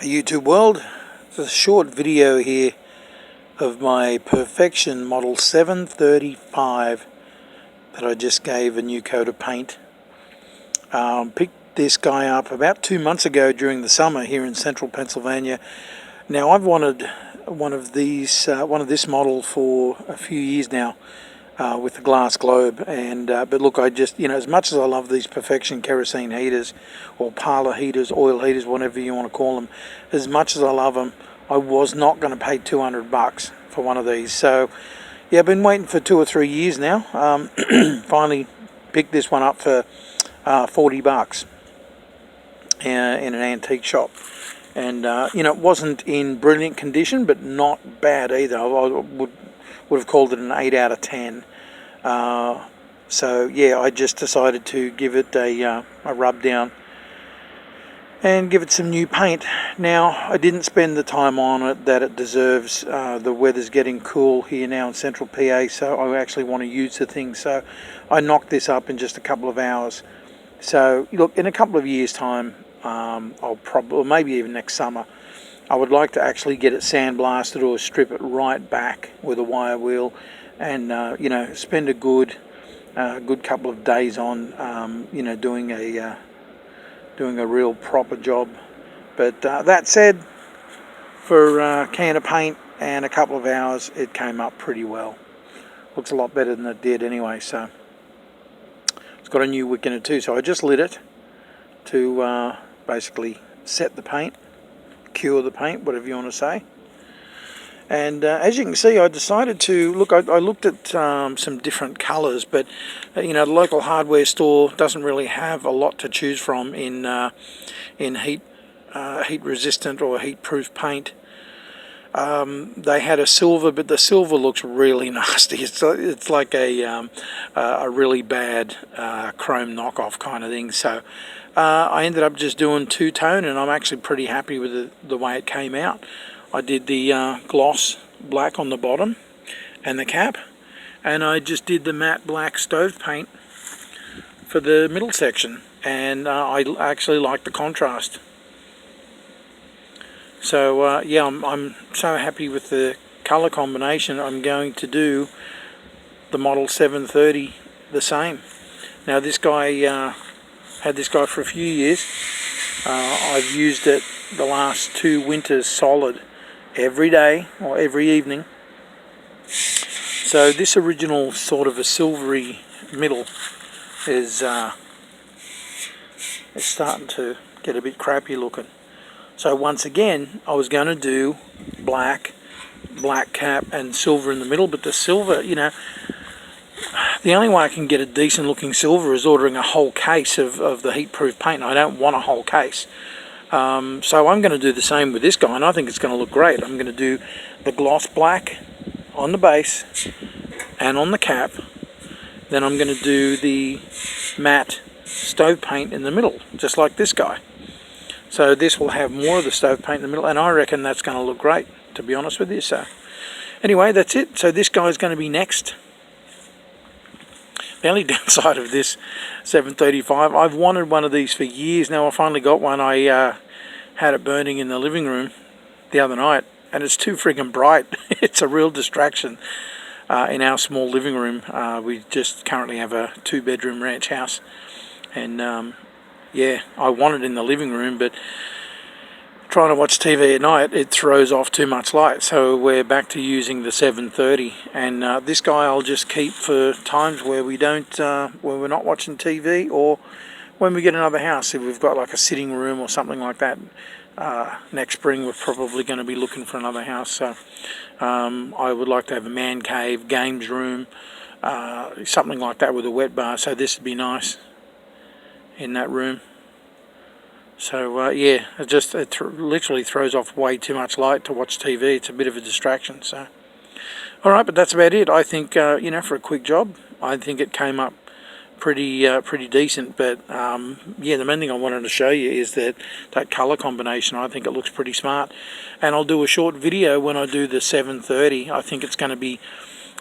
YouTube world. It's a short video here of my Perfection model 735 that I just gave a new coat of paint. Picked this guy up about 2 months ago during the summer here in central Pennsylvania. Now I've wanted one of this model for a few years now, with the glass globe, and but look, I just, as much as I love these Perfection kerosene heaters or parlour heaters, oil heaters, whatever you want to call them, as much as I love them, I was not going to pay $200 for one of these. So yeah, I've been waiting for 2 or 3 years now. Finally picked this one up for $40 in an antique shop, and it wasn't in brilliant condition, but not bad either. I would have called it an 8 out of 10. So yeah, I just decided to give it a rub down and give it some new paint. Now, I didn't spend the time on it that it deserves. The weather's getting cool here now in central PA, so I actually want to use the thing. So I knocked this up in just a couple of hours. So look, in a couple of years' time, I'll probably, or maybe even next summer, I would like to actually get it sandblasted or strip it right back with a wire wheel, and spend a good couple of days on doing a real proper job. But that said, for a can of paint and a couple of hours, it came up pretty well. Looks a lot better than it did anyway. So it's got a new wick in it too. So I just lit it to basically set the paint, cure the paint, whatever you want to say. And as you can see, I decided to look. I looked at some different colours, but the local hardware store doesn't really have a lot to choose from in heat resistant or heat proof paint. They had a silver, but the silver looks really nasty. It's like a really bad chrome knockoff kind of thing. So I ended up just doing two-tone, and I'm actually pretty happy with the way it came out. I did the gloss black on the bottom and the cap, and I just did the matte black stove paint for the middle section, and I actually like the contrast. So yeah, I'm so happy with the color combination. I'm going to do the model 730 the same. Now this guy, had this guy for a few years. I've used it the last 2 winters solid, every day or every evening. So this original sort of a silvery middle is starting to get a bit crappy looking. So once again, I was going to do black cap and silver in the middle, but the silver, the only way I can get a decent looking silver is ordering a whole case of the heat proof paint. I don't want a whole case. So I'm going to do the same with this guy, and I think it's going to look great. I'm going to do the gloss black on the base and on the cap. Then I'm going to do the matte stove paint in the middle, just like this guy. So this will have more of the stove paint in the middle, and I reckon that's going to look great, to be honest with you. So anyway, that's it. So this guy is going to be next. The only downside of this 735, I've wanted one of these for years now. I finally got one. I had it burning in the living room the other night, and it's too friggin' bright. It's a real distraction in our small living room. We just currently have a 2-bedroom ranch house, and yeah, I want it in the living room, but trying to watch TV at night, it throws off too much light. So we're back to using the 730, and this guy I'll just keep for times where we don't, where we're not watching TV, or when we get another house. If we've got like a sitting room or something like that, next spring we're probably going to be looking for another house. So I would like to have a man cave, games room, something like that with a wet bar. So this would be nice in that room. So yeah, it literally throws off way too much light to watch TV. It's a bit of a distraction. So all right, but that's about it. I think for a quick job, I think it came up pretty decent. But yeah, the main thing I wanted to show you is that color combination. I think it looks pretty smart, and I'll do a short video when I do the 730. I think it's going to be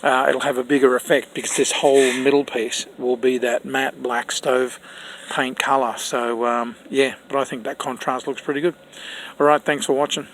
it'll have a bigger effect, because this whole middle piece will be that matte black stove paint colour. So yeah, but I think that contrast looks pretty good. Alright, thanks for watching.